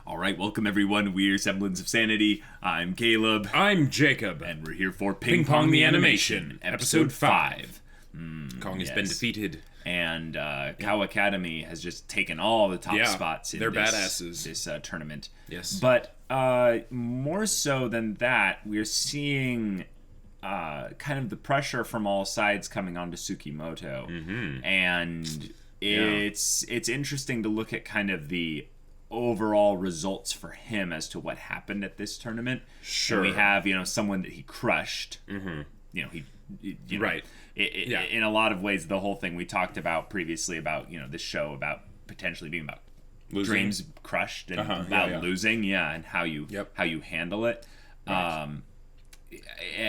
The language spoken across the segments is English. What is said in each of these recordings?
All right, welcome everyone. We're Semblance of Sanity. I'm Caleb. I'm Jacob. And we're here for Ping Pong the Animation, Episode 5. Kong has been defeated. And Cow Academy has just taken all the top spots in this tournament. Yes. But more so than that, we're seeing kind of the pressure from all sides coming onto Tsukimoto. Mm-hmm. And it's interesting to look at kind of the overall results for him as to what happened at this tournament. Sure. And we have, someone that he crushed. Mm-hmm. In a lot of ways, the whole thing we talked about previously about, this show about potentially being about losing. Dreams crushed and about losing, and how you handle it. Right.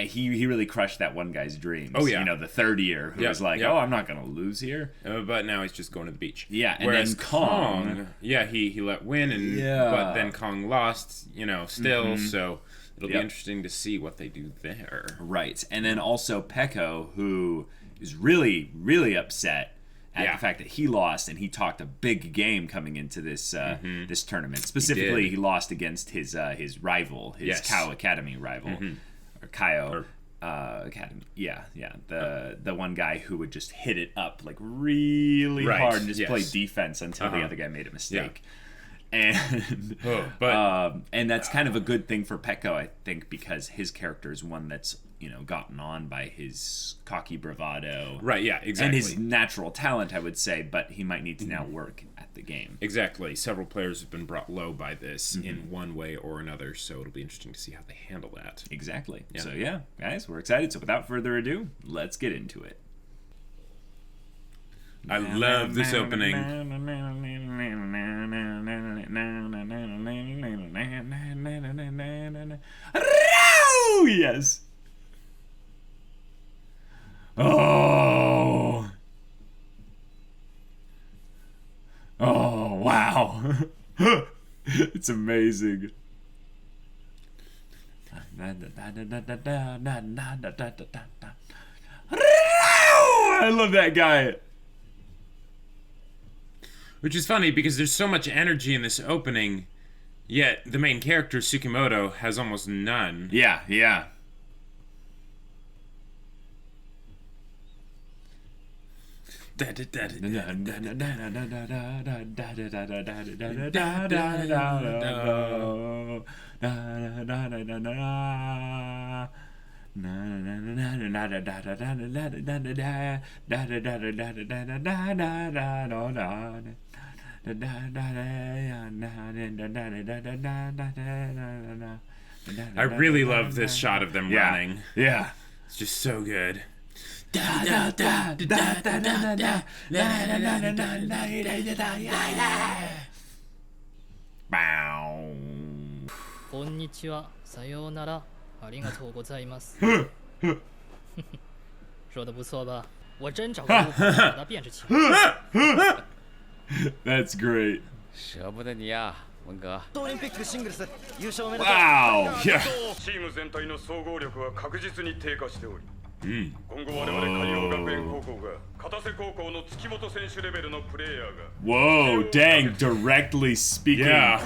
He really crushed that one guy's dreams. Oh, yeah. The third year who was like, oh, I'm not going to lose here. But now he's just going to the beach. Yeah, and whereas then Kong... he let win, but then Kong lost, still, so it'll be interesting to see what they do there. Right, and then also Peko, who is really, really upset at the fact that he lost, and he talked a big game coming into this this tournament. Specifically, he lost against his rival, his Cow Academy rival. Mm-hmm. Or Kaio Academy. The one guy who would just hit it up like really hard and just play defense until the other guy made a mistake. And and that's kind of a good thing for Peko, I think, because his character is one that's gotten on by his cocky bravado, right? Yeah, exactly, and his natural talent, I would say, but he might need to now work at the game. Exactly. Several players have been brought low by this in one way or another, so it'll be interesting to see how they handle that. Exactly. Yeah. So guys, we're excited. So without further ado, let's get into it. I love this opening. Yes. Oh. Oh, wow. It's amazing. I love that guy. Which is funny because there's so much energy in this opening, yet the main character, Tsukimoto, has almost none. Yeah. I really love this shot of them running. Yeah. It's just so good. こんにちは、さようなら、ありがとうございます。说的不错吧？我真找个路把它变成情侣。That's great. 舍不得你呀，文哥。オリンピックシングルス優勝おめでとう。Wow. Yeah. チーム全体の総合力は確実に低下しており、今後我々海洋学園高校が片瀬高校の月本選手レベルのプレイヤーが Whoa, dang, directly speaking. Yeah.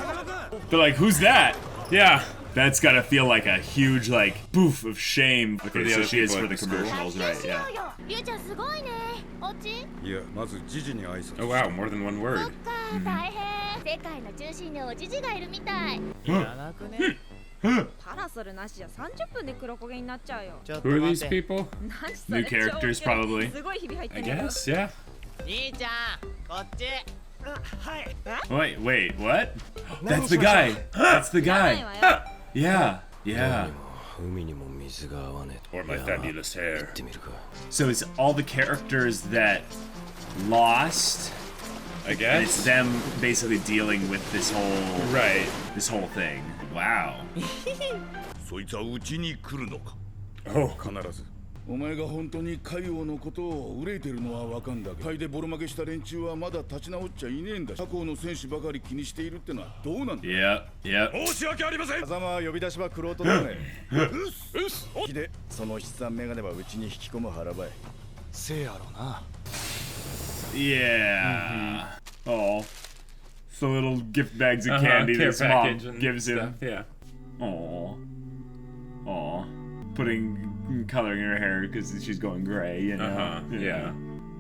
They're like, who's that? Yeah. That's gotta feel like a huge, boof of shame for the other she is people for the at the school. commercials, right? Yeah. りゅうちゃんすごいね。お家？いや、まずジジに挨拶。 Oh wow, more than one そ word. っか、大変。世界の中心におじじがいるみたい。長くね。パラソルなしじゃ30分で黒焦げになっちゃうよ。ちょっと Who are 待 these って。 people? 何そ New れ characters, probably. すごい日々入って I るよ。 guess, yeah. 兄ちゃん、こっち。Wait, what? That's the guy. That's the ない guy. わよ。 Yeah. 海にも水が合わねえ Or my fabulous hair. ってみるか So it's all the characters that lost, I and it's guess. them basically dealing with this whole thing. Wow. そいつはうちに来るのか。 Oh. 必ず。お前が本当に海王のことを憂いてるのはわかんだけど、タイでボロ負けした連中はまだ立ち直っちゃいねえんだ。他校の選手ばかり気にしているってのはどうなんだ。 Yep. 申し訳ありません。風間呼び出しはクロートだね。で、その筆算メガネはうちに引き込む腹ばい。せやろな。Yeah. Oh. the little gift bags of candy that his mom gives him. Stuff, yeah. Aw. Coloring her hair because she's going gray, you know? Yeah.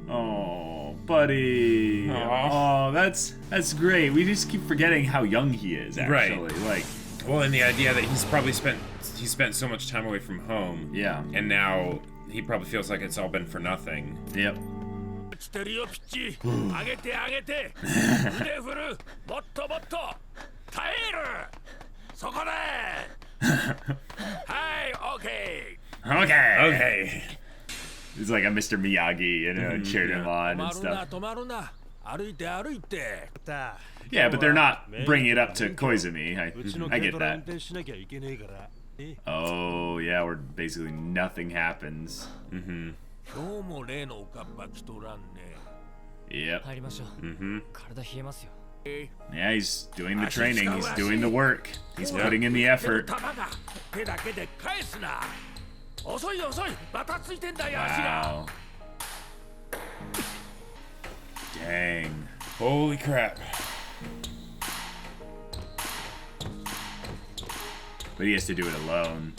Oh, buddy. Oh, that's great. We just keep forgetting how young he is, actually. Right. Well, and the idea that he spent so much time away from home. Yeah. And now he probably feels like it's all been for nothing. Yep. Okay. He's like a Mr. Miyagi, you know, cheered him on and stuff. Yeah, but they're not bringing it up to Koizumi. I get that. Oh, yeah, where basically nothing happens. Yep. Yeah, he's doing the training. He's doing the work. He's putting in the effort. Wow. Dang. Holy crap. But he has to do it alone.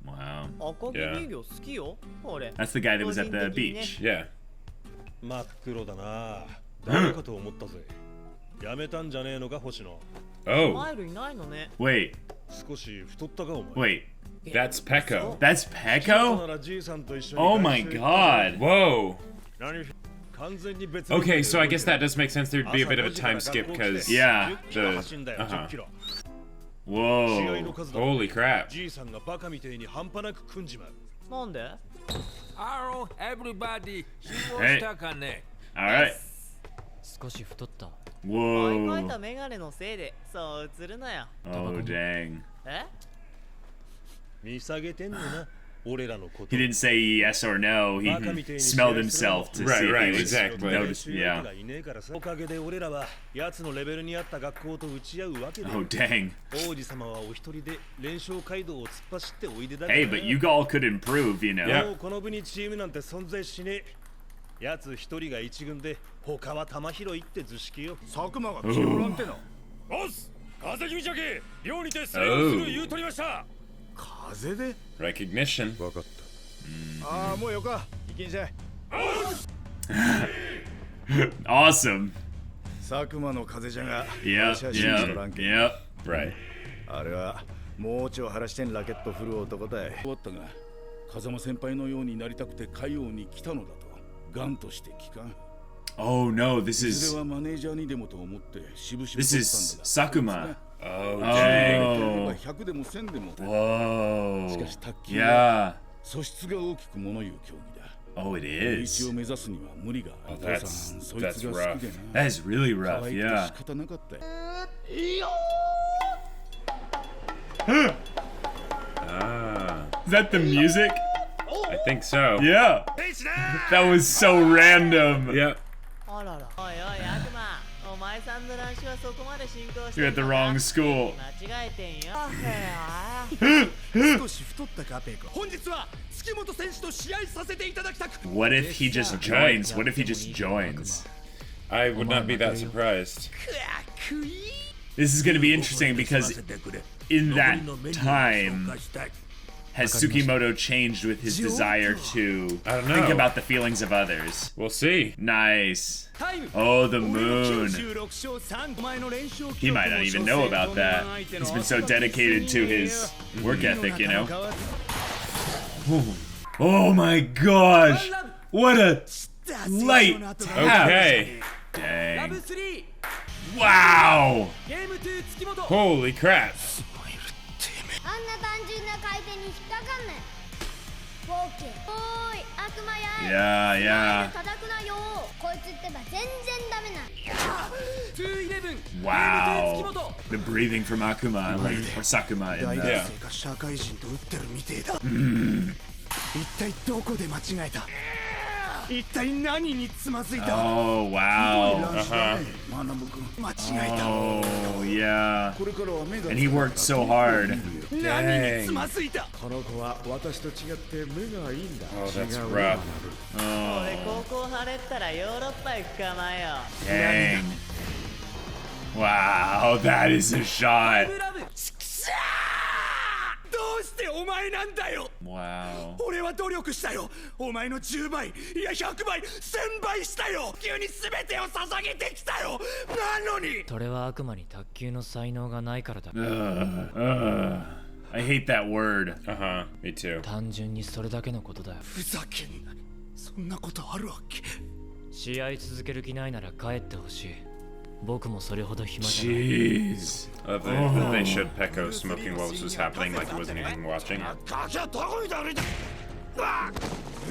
Wow. Yeah. That's the guy that was at the beach. Yeah. Oh. Wait. That's Peko. That's Peko? Oh my god. Whoa. Okay, so I guess that does make sense. There'd be a bit of a time skip because yeah, Whoa. Holy crap. Hey. Alright. Whoa. Oh dang. He didn't say yes or no. He smelled himself to see if he was exactly. noticed. Yeah. Oh dang. Hey, but you all could improve, you know. Yeah. Recognition. Awesome. Yep. Right. もうちょい晴らしてんラケット振る男だい。終わったが、風間先輩のようになりたくて海王に来たのだと。ガンとして聞かん。Oh no, this is Sakuma. Oh dang. Whoa. Yeah. Oh, it is. Oh, that's rough. That is really rough, yeah. Is that the music? I think so. Yeah. That was so random. Yep. You're at the wrong school. What if he just joins? What if he just joins? I would not be that surprised. This is going to be interesting because in that time, has Tsukimoto changed with his desire to think about the feelings of others? We'll see. Nice. Oh, the moon. He might not even know about that. He's been so dedicated to his work ethic, you know? Oh my gosh. What a light tap. Okay. Dang. Wow. Holy crap. Yeah. Wow. The breathing from Akuma, like, or Sakuma. 一体何につまずいた。 Oh, wow. マナブ君間違えた。 Oh, yeah. これからは目が And he worked so hard. 何につまずいた。この子は私と違って目がいいんだ。 Oh, that's rough. 俺高校晴れったらヨーロッパ行くかまよ。 Dang. Wow, that is a shot. どうしてお前なんだよ。 Wow. 俺は努力したよ。お前の10倍いや100倍1000倍したよ。急に全てを捧げてきたよ。なのに。それは悪魔に卓球の才能がないからだ。 I hate that word. Me too. 単純にそれだけのことだよ。ふざけんな。そんなことあるわけ。試合続ける気ないなら帰ってほしい。僕もそれほど暇じゃない。 Jeez. That they showed Peko smoking while this was happening, like he wasn't even watching. ガキはどこに歩いた。う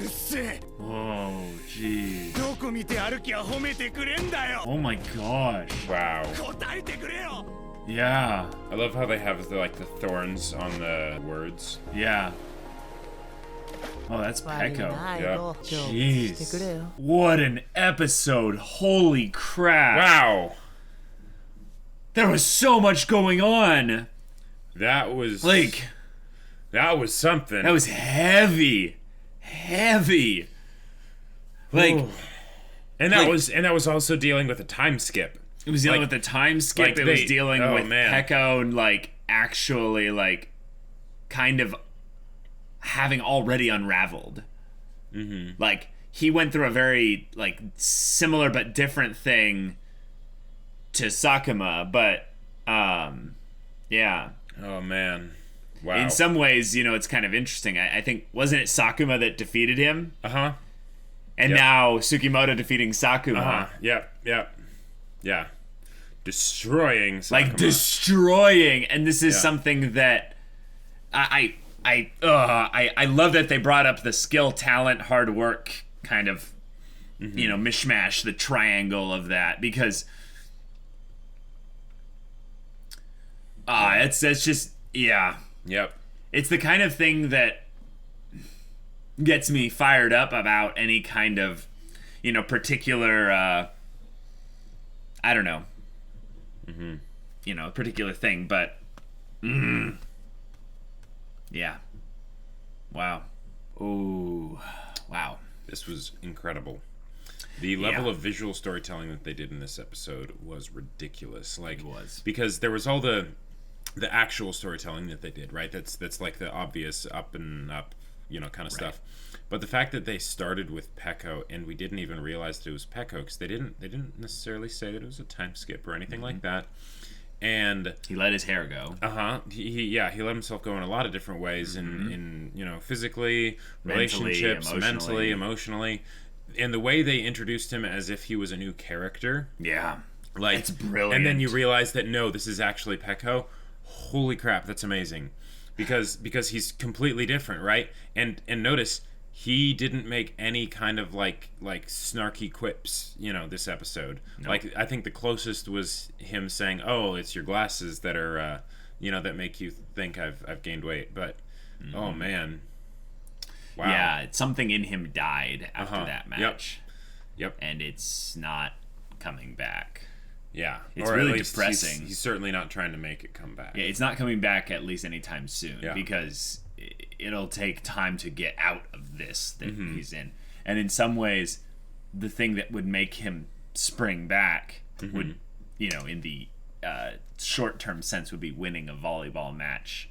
っせえ。 Oh, jeez. どこ見て歩きは褒めてくれんだよ。 Oh my gosh. Wow. 答えてくれよ。 Yeah. I love how they have the thorns on the words. Yeah. Oh, that's 悪い Peko. な Yeah. 行こう。してくれ Jeez. よ。 What an episode. Holy crap. Wow. There was so much going on. That was That was something. That was heavy. Heavy. And that was also dealing with a time skip. It was dealing with the time skip. It was dealing with Peko and actually kind of having already unraveled. Mm-hmm. He went through a very similar but different thing to Sakuma, but yeah. Oh man. Wow. In some ways, it's kind of interesting. I think, wasn't it Sakuma that defeated him? Uh-huh. And now Tsukimoto defeating Sakuma. Uh-huh. Yep. Yeah. Destroying Sakuma. Destroying. And this is something that I love that they brought up the skill, talent, hard work kind of, mishmash, the triangle of that, because that's just, yeah. Yep. It's the kind of thing that gets me fired up about any kind of, particular, I don't know, a particular thing, but, yeah. Wow. Ooh. Wow. This was incredible. The level of visual storytelling that they did in this episode was ridiculous. It was. Because there was all the actual storytelling that they did, right? That's like the obvious up and up, kind of stuff. But the fact that they started with Peko and we didn't even realize that it was Peko, because they didn't necessarily say that it was a time skip or anything like that. And he let his hair go. He let himself go in a lot of different ways, in physically, relationships, mentally, emotionally. And the way they introduced him as if he was a new character. Yeah. It's brilliant. And then you realize that no, this is actually Peko. Holy crap, that's amazing. Because he's completely different, right? And notice he didn't make any kind of like snarky quips, this episode. Nope. I think the closest was him saying, "Oh, it's your glasses that are that make you think I've gained weight." But oh man. Wow. Yeah, something in him died after that match. Yep. And it's not coming back. Yeah. It's really depressing. He's certainly not trying to make it come back. Yeah, it's not coming back at least anytime soon, because it'll take time to get out of this that he's in. And in some ways, the thing that would make him spring back would, in the short-term sense, would be winning a volleyball match.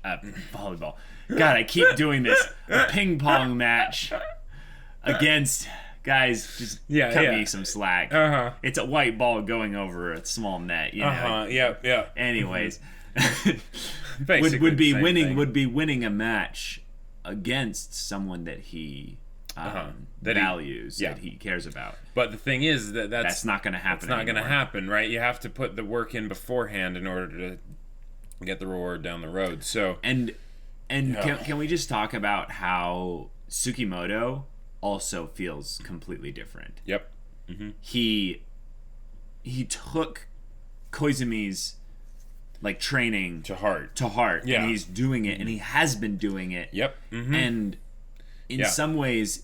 Volleyball. God, I keep doing this. A ping pong match against... Guys, just cut me some slack. It's a white ball going over a small net, Yeah. Anyways, would be winning a match against someone that he values, that he cares about. But the thing is that's not going to happen. It's not going to happen, right? You have to put the work in beforehand in order to get the reward down the road. So and can we just talk about how Tsukimoto also feels completely different? Yep. He took Koizumi's training to heart, and he's doing it, and he has been doing it. Yep. And in some ways,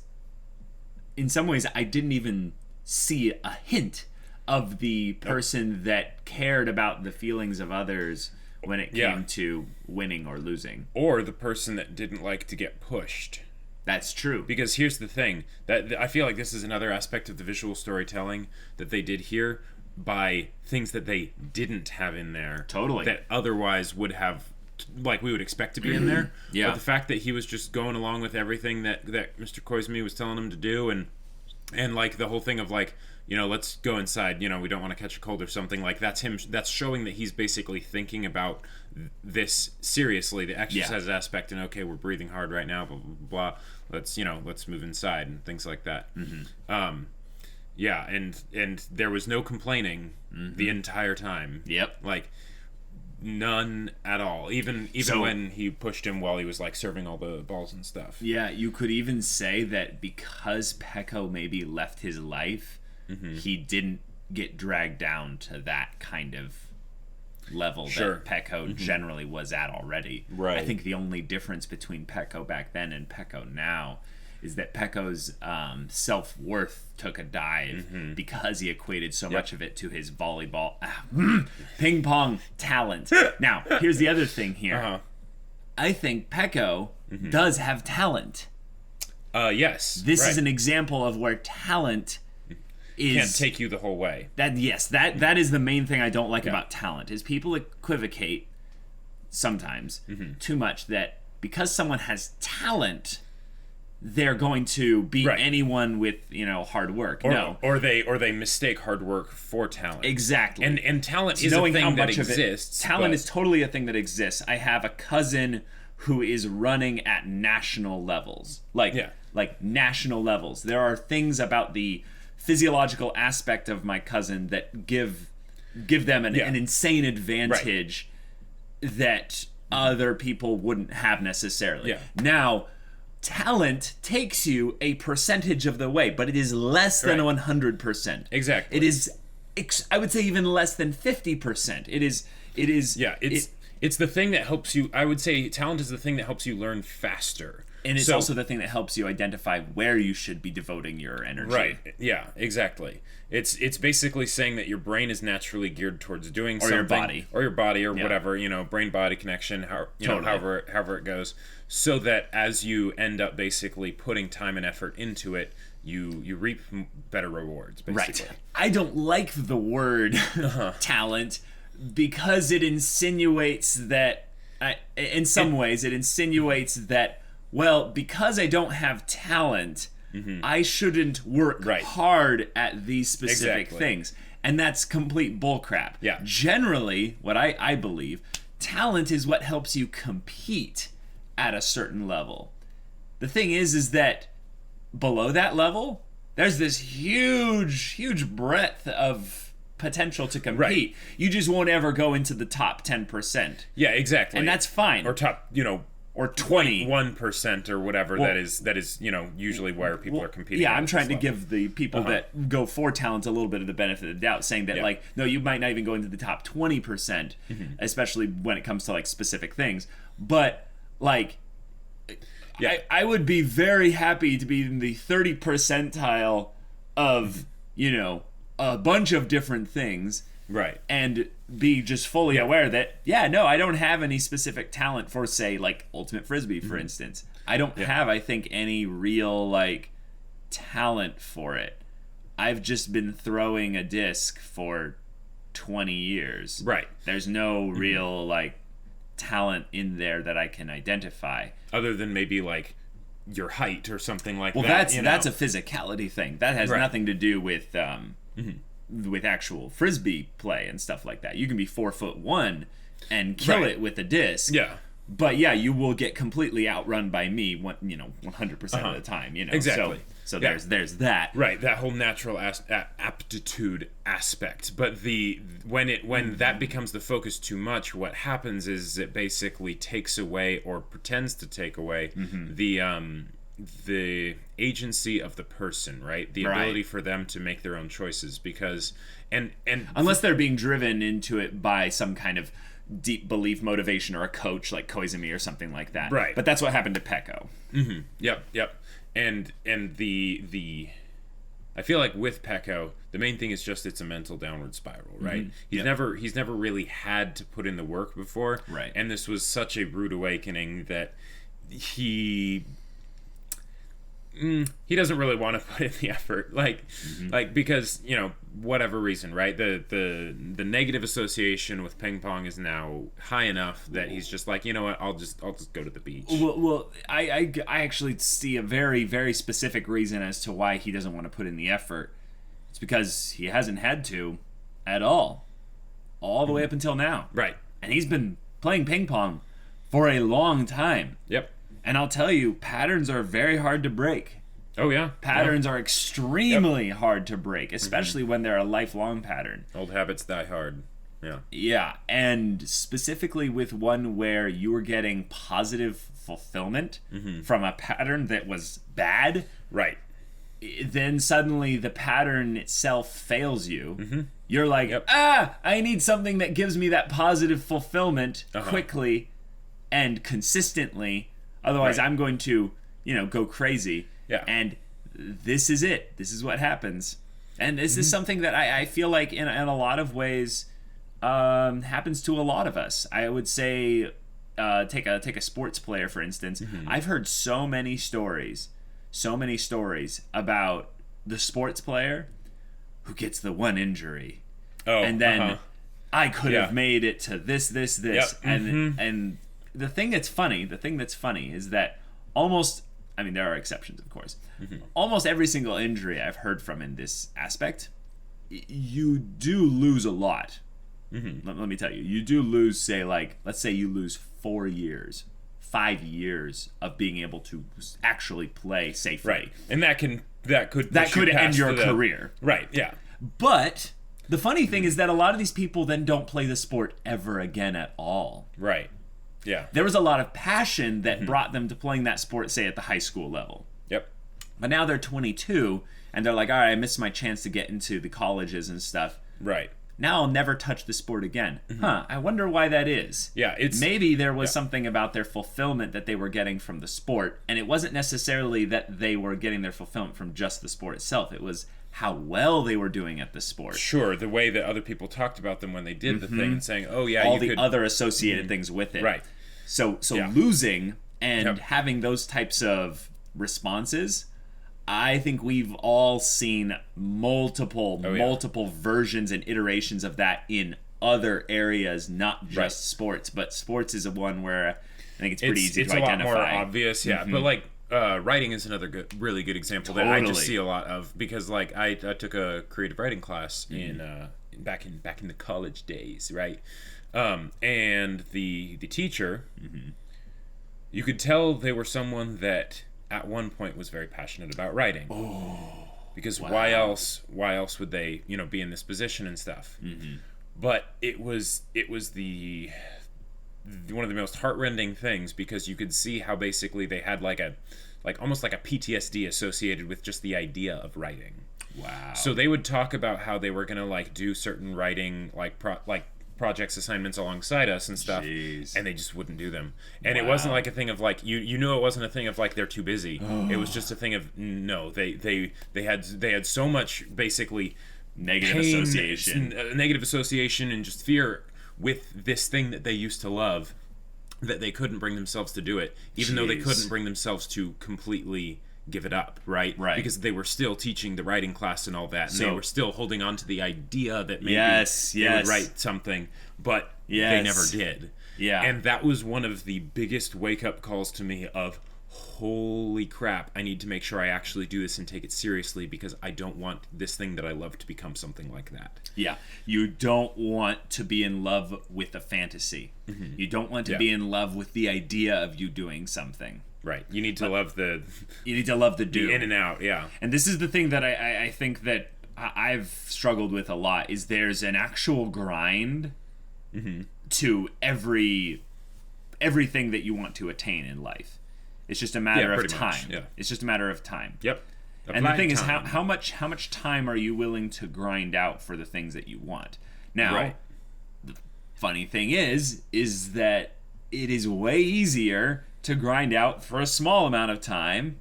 in some ways, I didn't even see a hint of the person that cared about the feelings of others when it came to winning or losing. Or the person that didn't like to get pushed. That's true. Because here's the thing, that I feel like this is another aspect of the visual storytelling that they did here by things that they didn't have in there. Totally. That otherwise would have, like, we would expect to be in there. Yeah. But the fact that he was just going along with everything that Mr. Koizumi was telling him to do, and like the whole thing of like, you know, let's go inside, you know, we don't want to catch a cold or something, like that's him, that's showing that he's basically thinking about this seriously, the exercise aspect, and okay, we're breathing hard right now, blah, blah, blah, let's move inside and things like that. And there was no complaining the entire time. Like none at all, even when he pushed him while he was like serving all the balls and stuff. Yeah, you could even say that because Peko maybe left his life, he didn't get dragged down to that kind of level that Peko generally was at already. Right. I think the only difference between Peko back then and Peko now is that Peko's self-worth took a dive because he equated so much of it to his volleyball, ping pong talent. Now, here's the other thing here. I think Peko does have talent. Yes. This is an example of where talent can't take you the whole way. That is the main thing I don't like about talent, is people equivocate sometimes too much that because someone has talent, they're going to beat anyone with, you know, hard work. Or they mistake hard work for talent. Exactly. And talent is a thing that exists. Talent is totally a thing that exists. I have a cousin who is running at national levels. Like national levels. There are things about the physiological aspect of my cousin that give them an insane advantage that other people wouldn't have necessarily. Now, talent takes you a percentage of the way, but it is less than 100%. Exactly. It is, I would say, even less than 50%. It is. Yeah, it's the thing that helps you. I would say talent is the thing that helps you learn faster. And it's also the thing that helps you identify where you should be devoting your energy. Right. Yeah, exactly. It's basically saying that your brain is naturally geared towards doing something. Or your body, or whatever, you know, brain-body connection, however it goes. So that as you end up basically putting time and effort into it, you reap better rewards, basically. Right. I don't like the word talent because it insinuates that, in some ways, it insinuates that, well, because I don't have talent, I shouldn't work hard at these specific things. And that's complete bullcrap. Yeah. Generally, what I believe, talent is what helps you compete at a certain level. The thing is that below that level, there's this huge breadth of potential to compete. Right. You just won't ever go into the top 10%. Yeah, exactly. And that's fine. Or top, or 21% or whatever. Well, that is usually where people are competing. Yeah, I'm trying to give the people that go for talent a little bit of the benefit of the doubt, saying that like, no, you might not even go into the top 20%, especially when it comes to like specific things. But like, I would be very happy to be in the 30 percentile of a bunch of different things. Right. And be just fully aware that, I don't have any specific talent for, say, like, Ultimate Frisbee, for instance. I don't have, I think, any real, like, talent for it. I've just been throwing a disc for 20 years. Right. There's no real, like, talent in there that I can identify. Other than maybe, like, your height or something like that. Well, that's a physicality thing. That has nothing to do with actual frisbee play and stuff like that. You can be 4'1" and kill it with a disc. Yeah. But you will get completely outrun by me 100% of the time, Exactly. So there's that. Right, that whole natural aptitude aspect. But when that becomes the focus too much, what happens is it basically takes away or pretends to take away the agency of the person, right? The ability for them to make their own choices, because and unless they're being driven into it by some kind of deep belief, motivation, or a coach like Koizumi or something like that. Right. But that's what happened to Peko. Yep. And the I feel like with Pecco, the main thing is just it's a mental downward spiral, right? He's never really had to put in the work before, right? And this was such a rude awakening that he doesn't really want to put in the effort, like because whatever reason, right? The negative association with ping pong is now high enough that he's just like, you know what, I'll just go to the beach. Well, I actually see a very, very specific reason as to why he doesn't want to put in the effort. It's because he hasn't had to at all the way up until now, right? And he's been playing ping pong for a long time. Yep. And I'll tell you, patterns are very hard to break. Oh, yeah. Patterns are extremely hard to break, especially when they're a lifelong pattern. Old habits die hard. Yeah. Yeah, and specifically with one where you were getting positive fulfillment from a pattern that was bad. Right. Then suddenly the pattern itself fails you. You're like, I need something that gives me that positive fulfillment quickly and consistently. Otherwise, I'm going to, go crazy. Yeah. And this is it. This is what happens. And this is something that I feel like in a lot of ways happens to a lot of us. I would say, take a sports player, for instance. I've heard so many stories about the sports player who gets the one injury. Oh, and then I could have made it to this. And the thing that's funny is that there are exceptions, of course. Almost every single injury I've heard from in this aspect, you do lose a lot. Let me tell you, you do lose, say, let's say you lose 5 years of being able to actually play safely. Right. And that could end your career. Right, yeah. But the funny thing is that a lot of these people then don't play the sport ever again at all. Right. Yeah. There was a lot of passion that brought them to playing that sport, say, at the high school level. Yep. But now they're 22, and they're like, all right, I missed my chance to get into the colleges and stuff. Right. Now I'll never touch the sport again. I wonder why that is. Yeah, maybe there was something about their fulfillment that they were getting from the sport, and it wasn't necessarily that they were getting their fulfillment from just the sport itself. It was how well they were doing at the sport. Sure, the way that other people talked about them when they did the thing and saying, oh, yeah, all the other associated things with it. Right. So losing and having those types of responses, I think we've all seen multiple versions and iterations of that in other areas, not just sports. But sports is one where I think it's pretty easy to identify. It's a lot more obvious, yeah. But writing is another really good example that I just see a lot of, because I took a creative writing class in back in the college days, right? And the teacher, you could tell they were someone that at one point was very passionate about writing. Because why else would they be in this position and stuff? But it was the one of the most heartrending things, because you could see how basically they had almost like a PTSD associated with just the idea of writing. Wow. So they would talk about how they were gonna do certain writing projects, assignments alongside us and stuff. Jeez. And they just wouldn't do them. And it wasn't like a thing of you know, it wasn't a thing of they're too busy. It was just a thing of no, they had so much basically negative association and just fear with this thing that they used to love, that they couldn't bring themselves to do it, even though they couldn't bring themselves to completely give it up, right? Because they were still teaching the writing class and all that, and they were still holding on to the idea that maybe they would write something, but they never did. Yeah. And that was one of the biggest wake-up calls to me of, holy crap, I need to make sure I actually do this and take it seriously, because I don't want this thing that I love to become something like that. Yeah. You don't want to be in love with a fantasy. You don't want to be in love with the idea of you doing something. Right. You need to love the... You need to love the do. The in and out, yeah. And this is the thing that I think that I've struggled with a lot, is there's an actual grind to everything that you want to attain in life. It's just a matter of time. It's just a matter of time. Yep. And the thing is, how much time are you willing to grind out for the things that you want? Now, the funny thing is that it is way easier to grind out for a small amount of time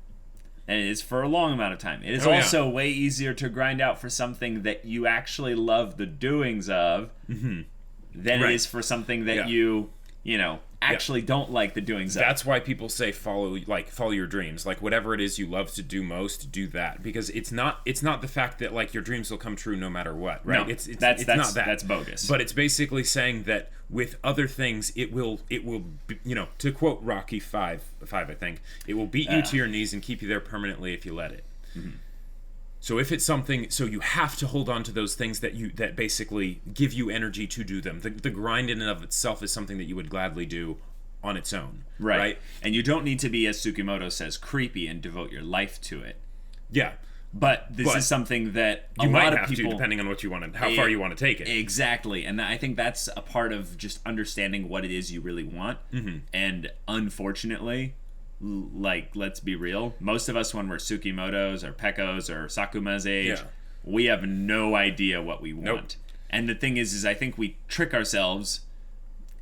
and it is for a long amount of time. It is also way easier to grind out for something that you actually love the doings of than it is for something that you know, actually don't like the doings of. That's why people say follow your dreams. Like, whatever it is you love to do most, do that, because it's not the fact that like your dreams will come true no matter what, right? No, it's not that. That's bogus. But it's basically saying that with other things, it will be, you know, to quote Rocky 5, I think, it will beat you to your knees and keep you there permanently if you let it. So if it's something, so you have to hold on to those things that basically give you energy to do them. The grind in and of itself is something that you would gladly do on its own, right? And you don't need to be, as Tsukimoto says, creepy and devote your life to it. Yeah. But this is something that you might have to, depending on what you want to, how far you want to take it. Exactly, and I think that's a part of just understanding what it is you really want. And unfortunately, like, let's be real, most of us, when we're Tsukimoto's or Pekko's or Sakuma's age, we have no idea what we want. And the thing is I think we trick ourselves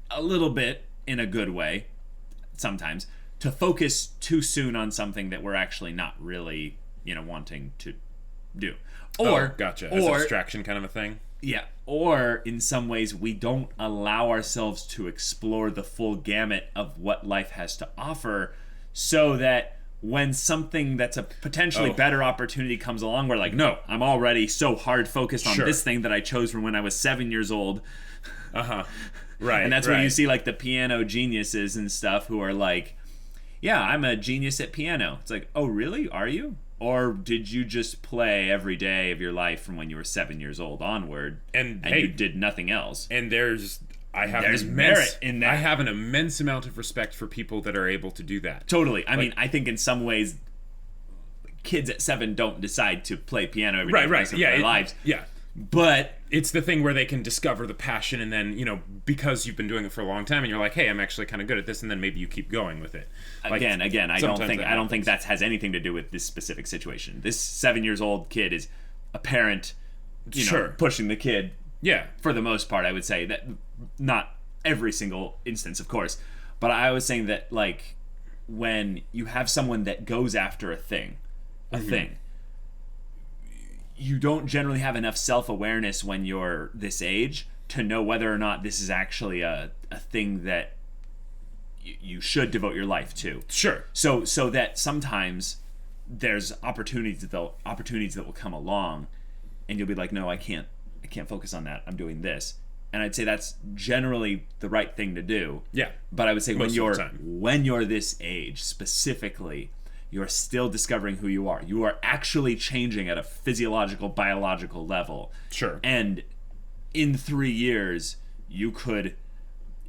a little bit, in a good way sometimes, to focus too soon on something that we're actually not really, you know, wanting to do. Or gotcha, as a distraction kind of a thing. Yeah, or in some ways we don't allow ourselves to explore the full gamut of what life has to offer, so that when something that's a potentially better opportunity comes along, we're like, no, I'm already so hard focused on this thing that I chose from when I was 7 years old. Right. And that's where you see like the piano geniuses and stuff who are like, yeah, I'm a genius at piano. It's like, oh, really? Are you? Or did you just play every day of your life from when you were 7 years old onward, and you did nothing else? And there's merit in that. I have an immense amount of respect for people that are able to do that. Totally. I mean, I think in some ways, kids at 7 don't decide to play piano every day for the rest of their lives. Yeah. But it's the thing where they can discover the passion, and then, you know, because you've been doing it for a long time, and you're like, hey, I'm actually kind of good at this, and then maybe you keep going with it. Like, again, I don't think that has anything to do with this specific situation. This 7 years old kid is a parent, you know, pushing the kid. Yeah. For the most part, I would say that, not every single instance, of course, but I was saying that, like, when you have someone that goes after a thing, you don't generally have enough self-awareness when you're this age to know whether or not this is actually a thing that you should devote your life to. Sure. So that sometimes there's opportunities that will come along, and you'll be like, no, I can't focus on that. I'm doing this. And I'd say that's generally the right thing to do. Yeah. But I would say when you're this age specifically, you're still discovering who you are. You are actually changing at a physiological, biological level. Sure. And in 3 years, you could,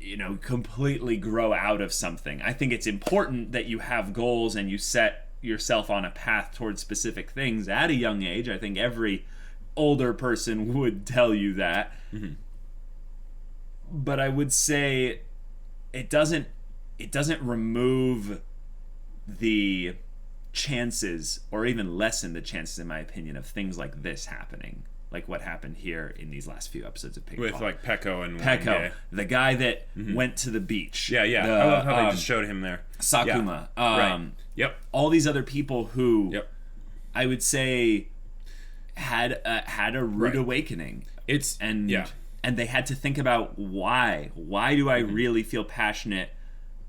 you know, completely grow out of something. I think it's important that you have goals and you set yourself on a path towards specific things at a young age. I think every older person would tell you that. But I would say it doesn't remove the chances, or even lessen the chances, in my opinion, of things like this happening, like what happened here in these last few episodes of Ping Pong. With like Pekko, the guy that went to the beach. I love how they just showed him there. Sakuma, right. Yep. All these other people who, I would say, had a rude awakening. And they had to think about why do I really feel passionate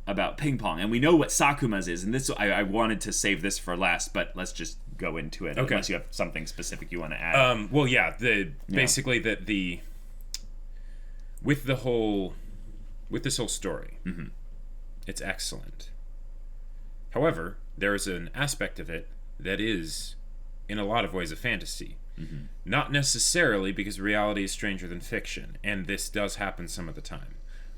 about ping pong? And we know what Sakuma's is, and this I wanted to save this for last, but let's just go into it, unless you have something specific you want to add. Basically that with this whole story, it's excellent. However, there is an aspect of it that is, in a lot of ways, a fantasy. Not necessarily, because reality is stranger than fiction, and this does happen some of the time.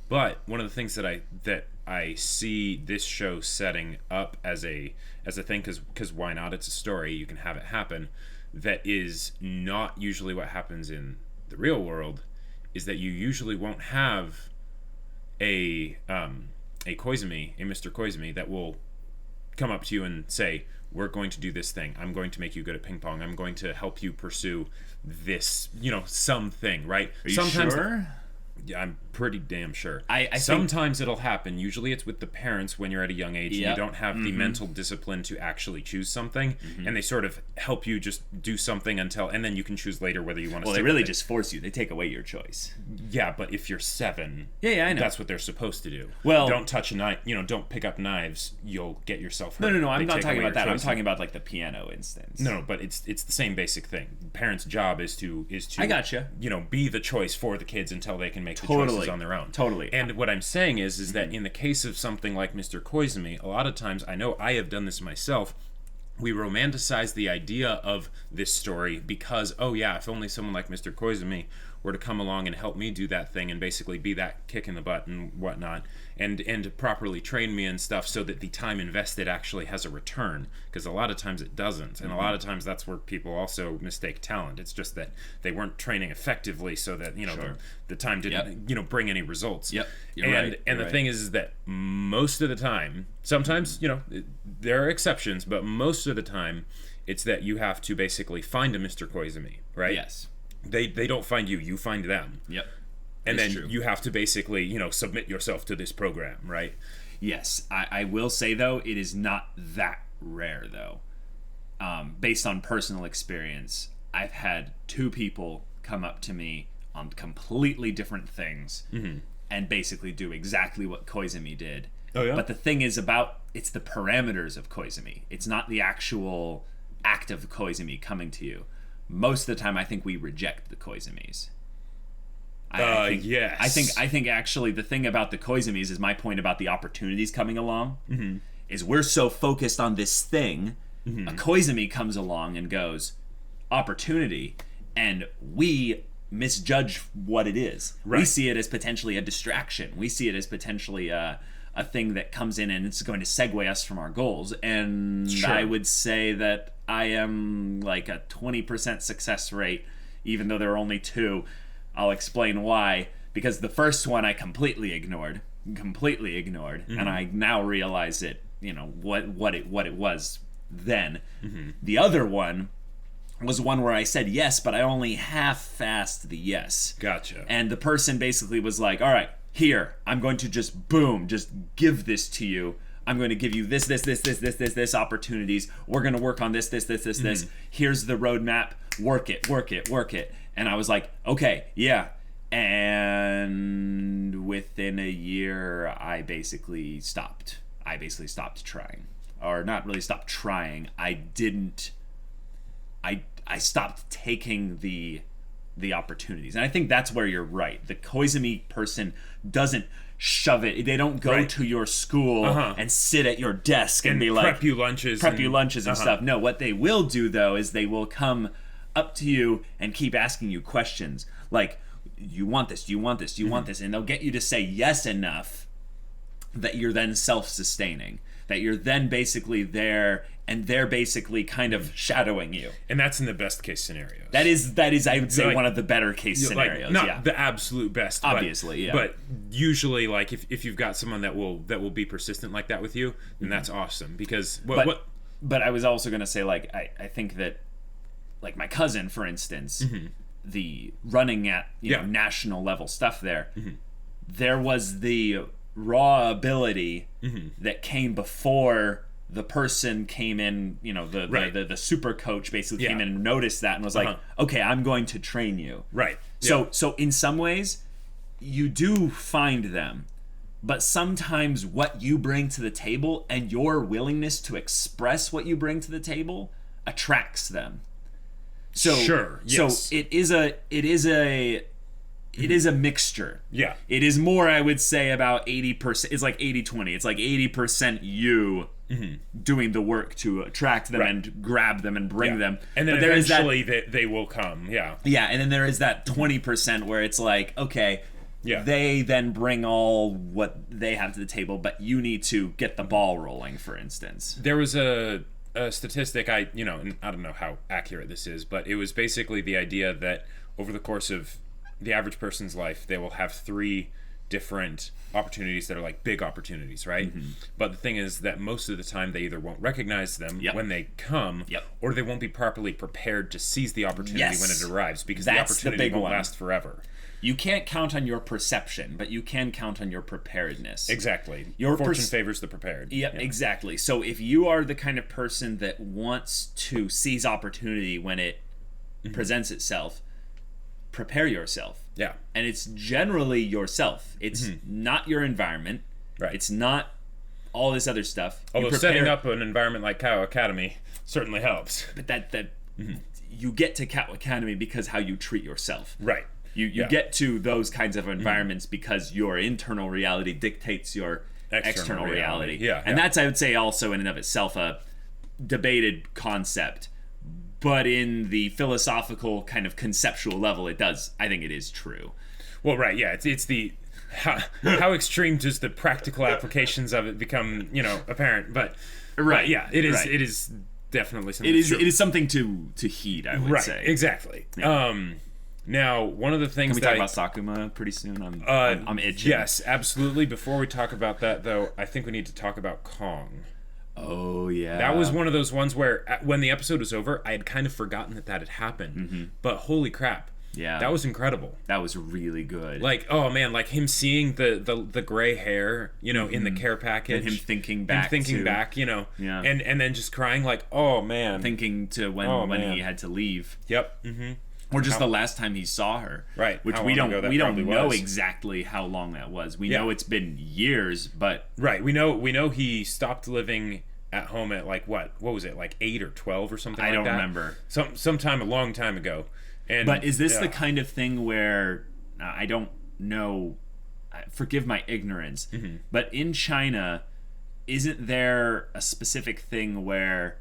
But one of the things that I see this show setting up as a thing, because why not? It's a story, you can have it happen. That is not usually what happens in the real world. Is that you usually won't have a Koizumi, a Mr. Koizumi, that will come up to you and say, we're going to do this thing. I'm going to make you good at ping pong. I'm going to help you pursue this, something, right? Are you sure? Yeah, I'm pretty damn sure. I Sometimes it'll happen. Usually it's with the parents when you're at a young age and you don't have the mental discipline to actually choose something, and they sort of help you just do something and then you can choose later whether you want to. Well, they really just force you. They take away your choice. Yeah, but if you're 7, I know. That's what they're supposed to do. Well, don't touch a knife. Don't pick up knives. You'll get yourself hurt. No. I'm not talking about that. I'm talking about like the piano instance. No, but it's the same basic thing. Parents' job is to I gotcha. Be the choice for the kids until they can make the choices on their own. Totally. And what I'm saying is that in the case of something like Mr. Koizumi, a lot of times, I know I have done this myself, we romanticize the idea of this story because, if only someone like Mr. Koizumi were to come along and help me do that thing and basically be that kick in the butt and whatnot, and properly train me and stuff so that the time invested actually has a return, because a lot of times it doesn't, and a lot of times that's where people also mistake talent. It's just that they weren't training effectively, so that the time didn't bring any results. You're right. The thing is that most of the time, sometimes there are exceptions, but most of the time it's that you have to basically find a Mr. Koizumi, right? Yes. They don't find you, you find them. Yep. And then you have to basically, submit yourself to this program, right? Yes. I will say, though, it is not that rare, though. Based on personal experience, I've had 2 people come up to me on completely different things and basically do exactly what Koizumi did. Oh, yeah? But the thing is it's the parameters of Koizumi. It's not the actual act of Koizumi coming to you. Most of the time, I think we reject the Koizumis. Yes. I think actually the thing about the Koizumis is my point about the opportunities coming along. Is we're so focused on this thing, a Koizumi comes along and goes, opportunity, and we misjudge what it is. Right. We see it as potentially a distraction. We see it as potentially a thing that comes in and it's going to segue us from our goals. And I would say that I am like a 20% success rate, even though there are only 2. I'll explain why. Because the first one I completely ignored, and I now realize it. What it was then. The other one was one where I said yes, but I only half-assed the yes. Gotcha. And the person basically was like, all right, here, I'm going to just give this to you. I'm going to give you this opportunities. We're going to work on this. Here's the roadmap. Work it. And I was like, okay, yeah. And within a year, I basically stopped. Trying. Or not really stopped trying. I stopped taking the opportunities. And I think that's where you're right. The Koizumi person doesn't shove it. They don't go to your school and sit at your desk and be like, prep you lunches and stuff. No, what they will do, though, is they will come up to you and keep asking you questions like, you want this, do you want this, do you want this? And they'll get you to say yes enough that you're then self-sustaining, that you're then basically there and they're basically kind of shadowing you. And that's in the best case scenarios. That is I would say one of the better case scenarios. Not the absolute best, obviously, but usually, like, if you've got someone that will be persistent like that with you, then that's awesome. Because but I was also going to say, like, I think that, like, my cousin, for instance, the running at national level stuff there, there was the raw ability that came before the person came in, the super coach basically came in and noticed that and was like, okay, I'm going to train you. Right. So in some ways, you do find them, but sometimes what you bring to the table and your willingness to express what you bring to the table attracts them. So it is a mixture. Yeah. It is more, I would say, about 80%. It's like 80-20. It's like 80% you doing the work to attract them and grab them and bring them. And then eventually they will come. Yeah. Yeah, and then there is that 20% where it's like, okay, they then bring all what they have to the table, but you need to get the ball rolling, for instance. There was a statistic, and I don't know how accurate this is, but it was basically the idea that over the course of the average person's life, they will have 3 different opportunities that are like big opportunities, right? But the thing is that most of the time they either won't recognize them when they come, or they won't be properly prepared to seize the opportunity when it arrives, because the opportunity won't last forever. You can't count on your perception, but you can count on your preparedness. Exactly. Your fortune favors the prepared. Yeah, exactly. So if you are the kind of person that wants to seize opportunity when it presents itself, prepare yourself. Yeah. And it's generally yourself. It's not your environment. Right. It's not all this other stuff. Although setting up an environment like Kao Academy certainly helps. But that you get to Kao Academy because how you treat yourself. Right. You get to those kinds of environments because your internal reality dictates your external reality. Yeah. And that's, I would say, also in and of itself a debated concept. But in the philosophical kind of conceptual level, I think it is true. Well, right, yeah. It's the... How extreme does the practical applications of it become, apparent? But yeah, it is. Right. It is definitely something. It is something to heed, I would say. Exactly. Yeah. Now, one of the things Can we talk about Sakuma pretty soon? I'm itching. Yes, absolutely. Before we talk about that, though, I think we need to talk about Kong. Oh, yeah. That was one of those ones where, when the episode was over, I had kind of forgotten that had happened. But holy crap. Yeah. That was incredible. That was really good. Like, oh man, like him seeing the gray hair, in the care package. And him thinking back. Yeah. And then just crying like, oh man. Thinking to when he had to leave. Yep. Mm-hmm. Or just the last time he saw her. Right. Which we don't know exactly how long that was. We know it's been years, but right. We know he stopped living at home at like what was it, like 8 or 12 or something like that? I don't remember. Sometime a long time ago. But is this the kind of thing where I don't know, forgive my ignorance, but in China, isn't there a specific thing where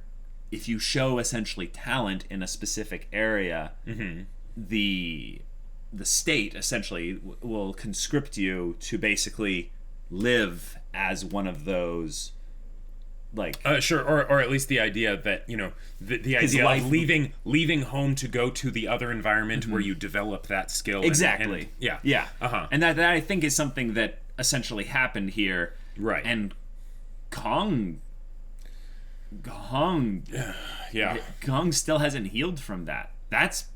if you show essentially talent in a specific area, the state essentially will conscript you to basically live as one of those, like sure, or at least the idea that the idea of leaving home to go to the other environment where you develop that skill. Exactly. And yeah. And that I think is something that essentially happened here. Right. And Kong still hasn't healed from that. That's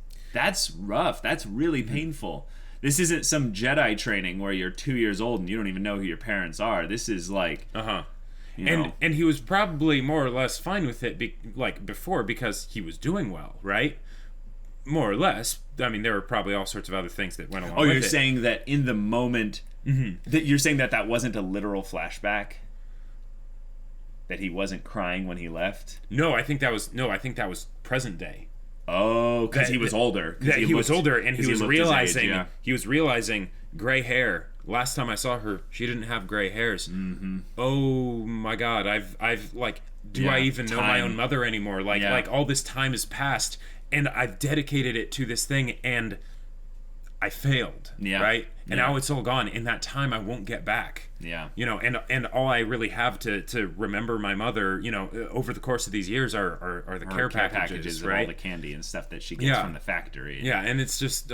rough. That's really painful. This isn't some Jedi training where you're 2 years old and you don't even know who your parents are. This is like And he was probably more or less fine with it before because he was doing well, right? More or less. I mean, there were probably all sorts of other things that went along with it. Oh, you're saying that in the moment that you're saying that wasn't a literal flashback? That he wasn't crying when he left? No, I think that was present day. Oh, because he was older. He was older, and he was realizing he was realizing gray hair. Last time I saw her, she didn't have gray hairs. Oh my God, I've like, do I even know my own mother anymore? Like all this time has passed, and I've dedicated it to this thing, and I failed. Right. And now it's all gone. In that time, I won't get back. Yeah. And all I really have to remember my mother, over the course of these years are the care packages, right? All the candy and stuff that she gets from the factory. Yeah, and it's just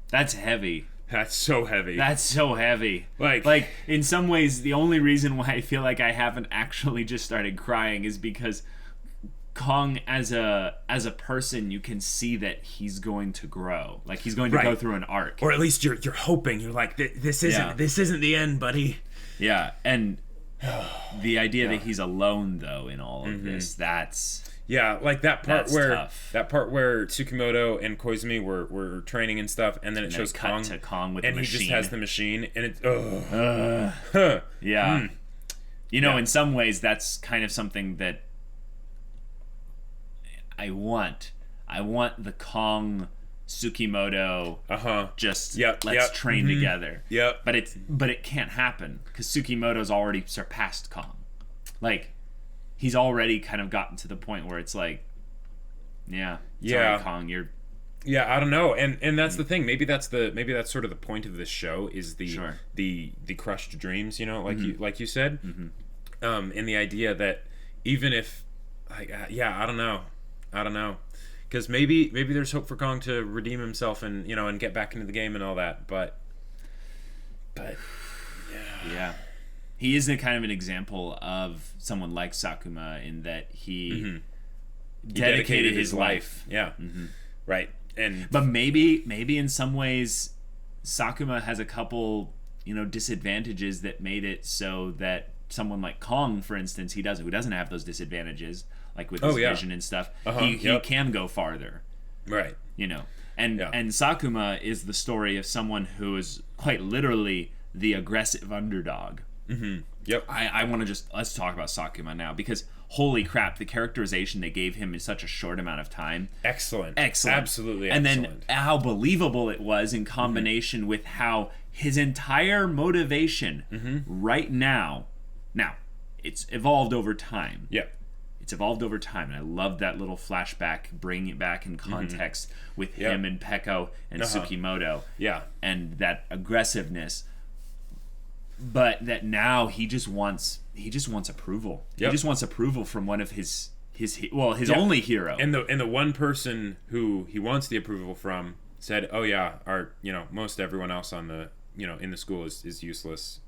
that's heavy. That's so heavy. That's so heavy. Like in some ways, the only reason why I feel like I haven't actually just started crying is because Kong as a person, you can see that he's going to grow. Like he's going to go through an arc. Or at least you're hoping. You're like, this isn't the end, buddy. Yeah, and the idea that he's alone though in all of this, that's like that part tough. where Tsukimoto and Koizumi were training and stuff, and then it shows Kong with the machine, he just has the machine, and it's in some ways that's kind of something that I want the Kong Tsukimoto let's train together. Yep. But it can't happen because Tsukimoto's already surpassed Kong. Like he's already kind of gotten to the point where it's like, sorry, Kong, you're. Yeah, I don't know, and that's the thing. Maybe that's sort of the point of this show is the crushed dreams. Like you said, and the idea that even if, I don't know, because maybe there's hope for Kong to redeem himself and and get back into the game and all that, but he is kind of an example of someone like Sakuma in that he dedicated his life. Right. But maybe in some ways Sakuma has a couple, disadvantages that made it so that someone like Kong, for instance, who doesn't have those disadvantages, like with his vision and stuff, he can go farther. Right. And Sakuma is the story of someone who is quite literally the aggressive underdog. Mm-hmm. Yep. I want to let's talk about Sakuma now, because holy crap, the characterization they gave him in such a short amount of time. Excellent. And Absolutely excellent. then how believable it was in combination with how his entire motivation right now, it's evolved over time. Yep. It's evolved over time, and I love that little flashback, bringing it back in context with him and Peko and Tsukimoto. Yeah. And that aggressiveness. But that now he just wants approval. Yep. He just wants approval from one of his only hero. And the one person who he wants the approval from said, "Oh yeah, most everyone else on the in the school is useless."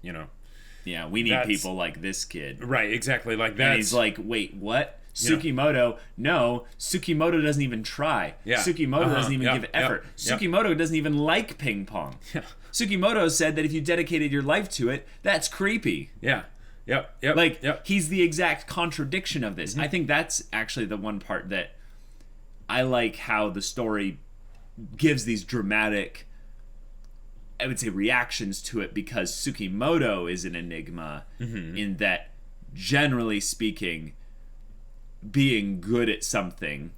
Yeah, we need people like this kid. Right, exactly. Like that. And he's like, wait, what? Tsukimoto? No, Tsukimoto doesn't even try. Yeah. Tsukimoto doesn't even give effort. Tsukimoto doesn't even like ping pong. Yeah. Tsukimoto said that if you dedicated your life to it, that's creepy. Yeah. Yep. He's the exact contradiction of this. I think that's actually the one part that I like, how the story gives these dramatic, I would say, reactions to it, because Tsukimoto is an enigma in that, generally speaking, being good at something,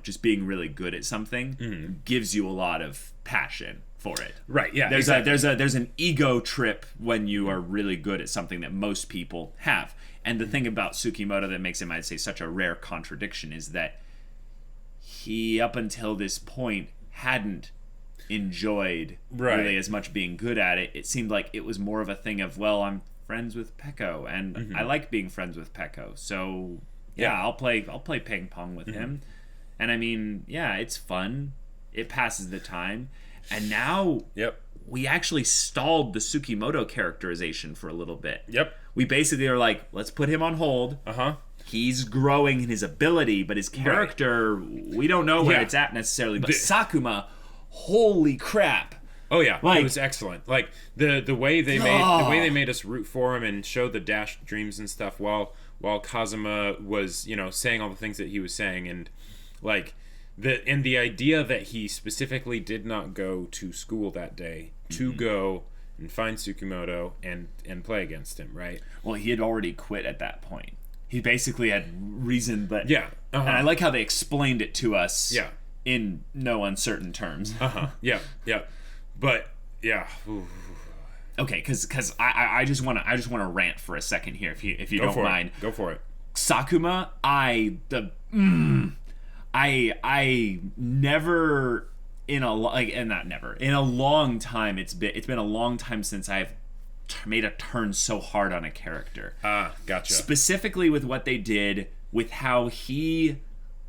just being really good at something gives you a lot of passion for it. Right, yeah. There's an ego trip when you are really good at something that most people have. And the thing about Tsukimoto that makes him, I'd say, such a rare contradiction is that he, up until this point, hadn't enjoyed really as much being good at it. It seemed like it was more of a thing of, well, I'm friends with Peko, and I like being friends with Peko, so I'll play ping pong with him. And I mean, it's fun, it passes the time. And now we actually stalled the Tsukimoto characterization for a little bit. We basically are like, let's put him on hold. He's growing in his ability, but his character, we don't know where it's at necessarily. But Sakuma, holy crap! Oh yeah, it was excellent. Like the way they made us root for him and show the dashed dreams and stuff while Kazuma was saying all the things that he was saying, and like the idea that he specifically did not go to school that day to go and find Tsukimoto and play against him, right? Well, he had already quit at that point. He basically had reason, but and I like how they explained it to us. In no uncertain terms. But Ooh. Okay, because I just want to rant for a second here, if you don't mind. Go for it. Sakuma, I never in a long time, it's been a long time since I've made a turn so hard on a character. Gotcha. Specifically with what they did with how he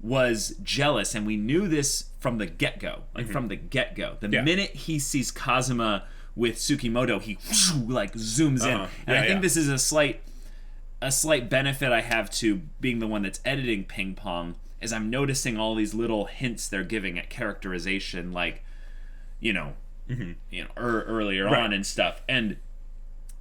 was jealous, and we knew this from the get-go. From the get-go. The minute he sees Kazuma with Tsukimoto, he zooms in. And I think this is a slight benefit I have to being the one that's editing Ping Pong, is I'm noticing all these little hints they're giving at characterization, earlier on and stuff. And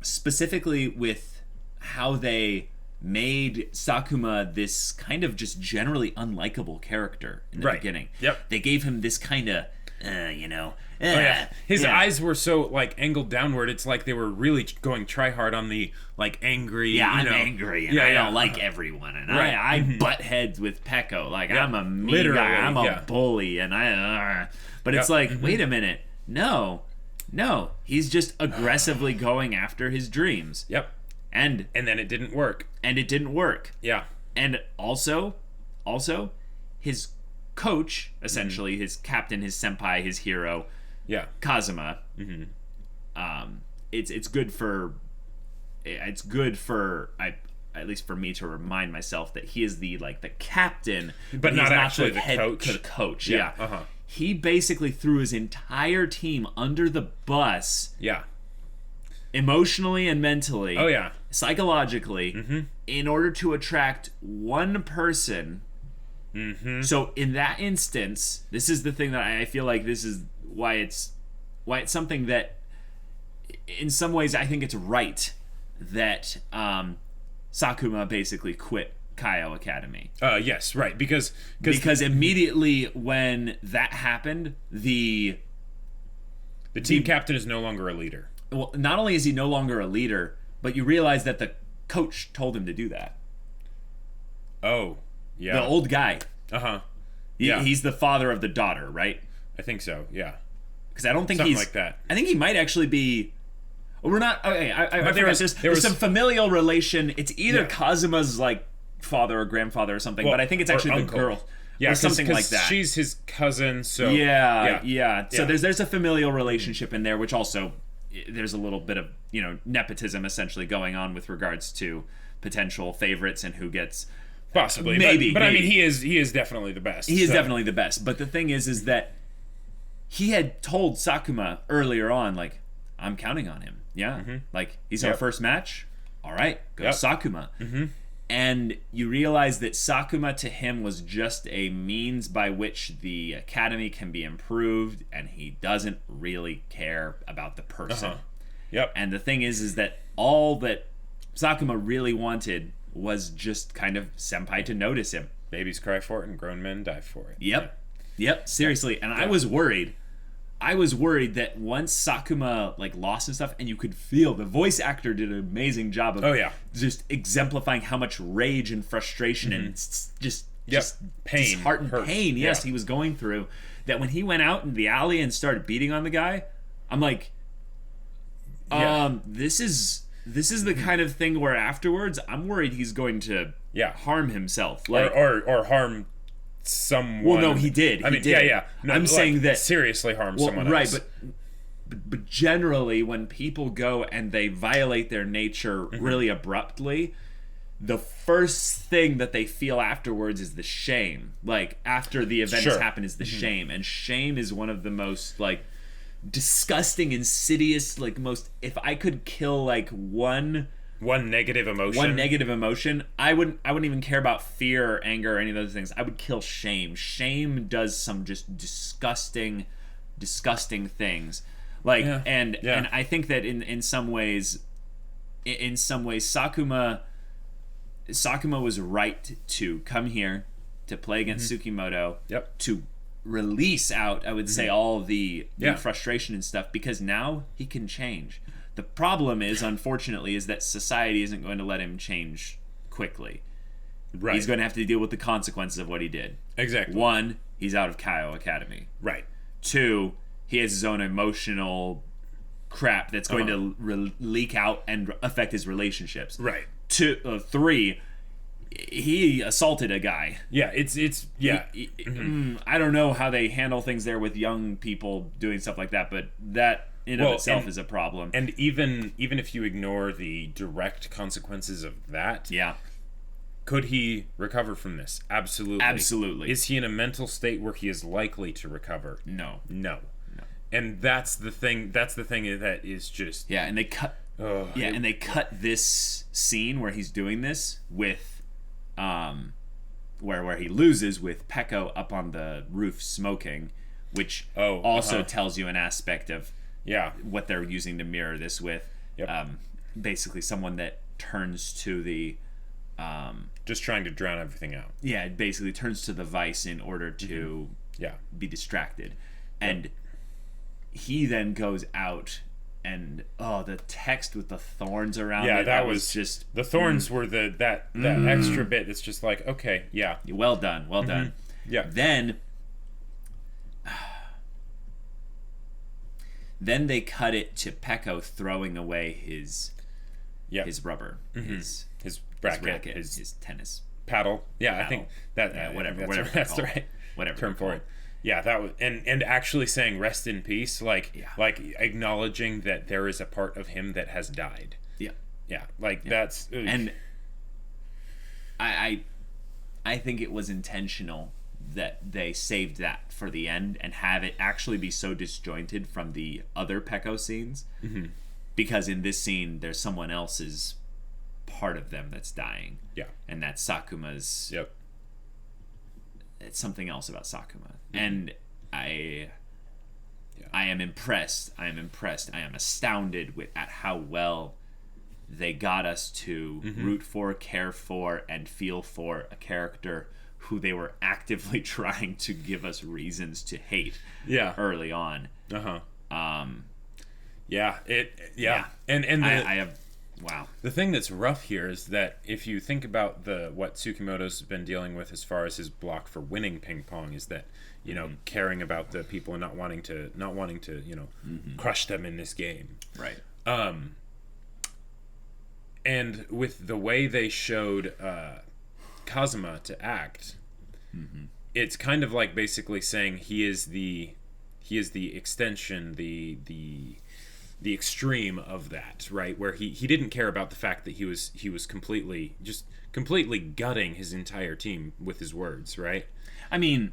specifically with how they made Sakuma this kind of just generally unlikable character in the beginning. They gave him this kind of, His eyes were so angled downward. It's like they were really going try hard on the angry. I'm angry and I don't like everyone, and I butt heads with Peko. I'm a mean guy. I'm a bully, and but it's wait a minute, no, he's just aggressively going after his dreams. And then it didn't work. Yeah. And also his coach, essentially, his captain, his senpai, his hero, Kazuma. It's good for at least for me to remind myself that he is the captain, but not actually the coach. Coach. He basically threw his entire team under the bus. Emotionally and mentally. Psychologically, in order to attract one person. So in that instance, this is the thing that I feel like this is why it's something that, in some ways, I think it's right that Sakuma basically quit Kaio Academy. Yes, right, because immediately when that happened, the team captain is no longer a leader. Well, not only is he no longer a leader, but you realize that the coach told him to do that. Oh, yeah. The old guy. Uh-huh. Yeah. He's the father of the daughter, right? I think so, yeah. Because I don't think Something he's... like that. I think he might actually be... Well, we're not... Okay, there's some familial relation. It's either Kazuma's, like, father or grandfather or something, but I think it's actually the girl. Yeah, or something like that. She's his cousin, so... Yeah. So there's a familial relationship in there, which also... There's a little bit of, nepotism essentially going on with regards to potential favorites and who gets... Possibly, maybe. I mean, he is definitely the best. He is definitely the best. But the thing is that he had told Sakuma earlier on, like, I'm counting on him. Yeah, like he's our first match. All right, go Sakuma. And you realize that Sakuma to him was just a means by which the academy can be improved, and he doesn't really care about the person. Yep. And the thing is that all that Sakuma really wanted was just kind of senpai to notice him. Babies cry for it and grown men die for it. Yep, seriously. And I was worried that once Sakuma like lost and stuff, and you could feel the voice actor did an amazing job of just exemplifying how much rage and frustration and just pain, heart and pain he was going through, that when he went out in the alley and started beating on the guy, I'm like, this is the kind of thing where afterwards I'm worried he's going to harm himself, like or harm someone. Well, no, he did. I mean, did. No, I'm saying that seriously harm someone else. Right, but generally, when people go and they violate their nature really abruptly, the first thing that they feel afterwards is the shame. Like after the event has happened, is the shame, and shame is one of the most like disgusting, insidious, like most. If I could kill like one negative emotion, I wouldn't even care about fear or anger or any of those things. I would kill shame. Shame does some just disgusting things, like and I think that in some ways Sakuma was right to come here to play against Tsukimoto, to release out, I would say, all the frustration and stuff, because now he can change. The problem is, unfortunately, is that society isn't going to let him change quickly. Right. He's going to have to deal with the consequences of what he did. Exactly. 1, he's out of Kaio Academy. Right. 2, he has his own emotional crap that's going to leak out and affect his relationships. Right. 3, he assaulted a guy. Yeah, it's I don't know how they handle things there with young people doing stuff like that, but that in of itself is a problem. And even if you ignore the direct consequences of that, could he recover from this? Absolutely. Is he in a mental state where he is likely to recover? No. And that's the thing that is just and they cut and they cut this scene where he's doing this with where he loses with Peko up on the roof smoking, which also tells you an aspect of what they're using to mirror this with. Basically someone that turns to the just trying to drown everything out. Yeah, it basically turns to the vice in order to be distracted. And he then goes out and the text with the thorns around it. That was just the thorns were that extra bit. It's just like, okay, well done. Yeah. Then they cut it to Peko throwing away his rubber, his racket, his tennis paddle. I think that whatever that's the right term for it. Yeah, that was and actually saying rest in peace, like acknowledging that there is a part of him that has died. That's and I think it was intentional that they saved that for the end and have it actually be so disjointed from the other Peko scenes, because in this scene there's someone else's part of them that's dying, and that's Sakuma's. It's something else about Sakuma, and I am impressed. I am astounded at how well they got us to root for, care for, and feel for a character who they were actively trying to give us reasons to hate early on. And wow. The thing that's rough here is that if you think about what Tsukimoto's been dealing with as far as his block for winning ping pong, is that, you know, caring about the people and not wanting to you know, crush them in this game. Right. And with the way they showed Kazuma to act, it's kind of like basically saying he is the extension, the extreme of that, right? Where he didn't care about the fact that he was completely gutting his entire team with his words, right? I mean,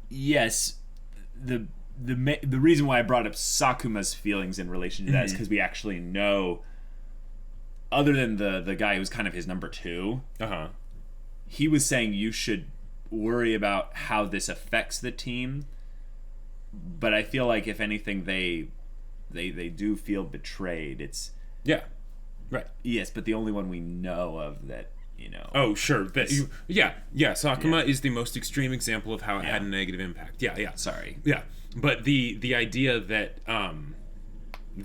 yes, the reason why I brought up Sakuma's feelings in relation to that is because we actually know, other than the guy who was kind of his number two, he was saying you should worry about how this affects the team. But I feel like if anything, they do feel betrayed. It's right. Yes, but the only one we know of that, you know. Oh, sure. Sakuma is the most extreme example of how it had a negative impact. Sorry. Yeah, but the idea that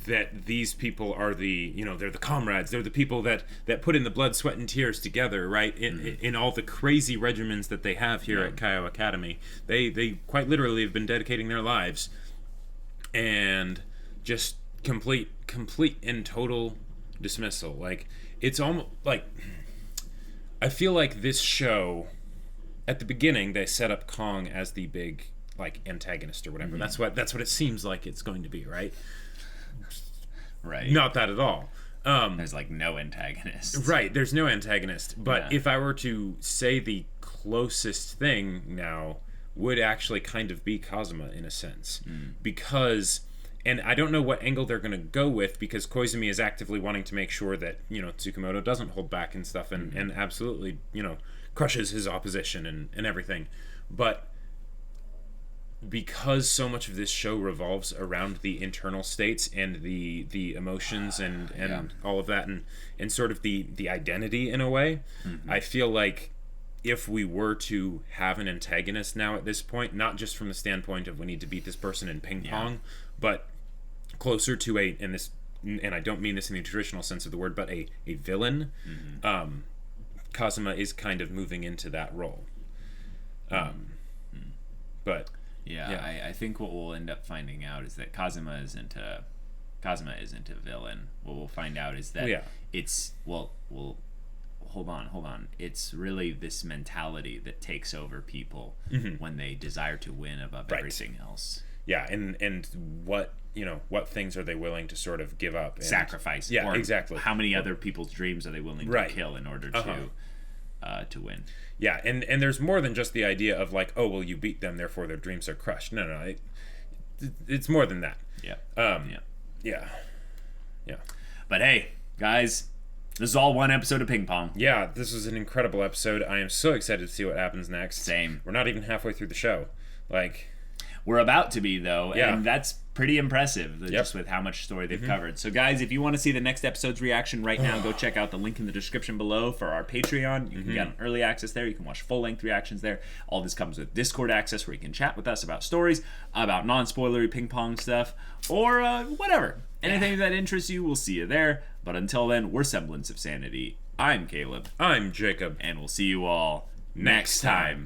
that these people are they're the comrades, they're the people that put in the blood, sweat, and tears together, right? In all the crazy regimens that they have here at Kaio Academy, they quite literally have been dedicating their lives, and just complete and total dismissal. Like, it's almost like, I feel like this show, at the beginning, they set up Kong as the big, like, antagonist or whatever. That's what it seems like it's going to be, right? Right. Not that at all. There's like no antagonist. Right, there's no antagonist. But if I were to say the closest thing now would actually kind of be Kazuma in a sense. Because, and I don't know what angle they're going to go with, because Koizumi is actively wanting to make sure that, you know, Tsukimoto doesn't hold back and stuff, and absolutely, you know, crushes his opposition and everything. But because so much of this show revolves around the internal states and the emotions and all of that, and sort of the identity in a way, I feel like if we were to have an antagonist now at this point, not just from the standpoint of we need to beat this person in ping pong, but closer to and I don't mean this in the traditional sense of the word, but a villain, Kazuma is kind of moving into that role. But I think what we'll end up finding out is that Kazuma isn't a villain. What we'll find out is that it's hold on. It's really this mentality that takes over people when they desire to win above everything else. Yeah, and what things are they willing to sort of give up and sacrifice? Yeah, or exactly. How many other people's dreams are they willing to kill in order to win? Yeah, and there's more than just the idea of like, oh, well, you beat them, therefore their dreams are crushed. No, it's more than that. Yeah. But hey, guys, this is all one episode of Ping Pong. Yeah, this was an incredible episode. I am so excited to see what happens next. Same. We're not even halfway through the show. Like, we're about to be, though, and that's pretty impressive, just with how much story they've covered. So, guys, if you want to see the next episode's reaction right now, go check out the link in the description below for our Patreon. You can get early access there. You can watch full-length reactions there. All this comes with Discord access, where you can chat with us about stories, about non-spoilery ping pong stuff, or whatever. Anything that interests you, we'll see you there. But until then, we're Semblance of Sanity. I'm Caleb. I'm Jacob. And we'll see you all next time.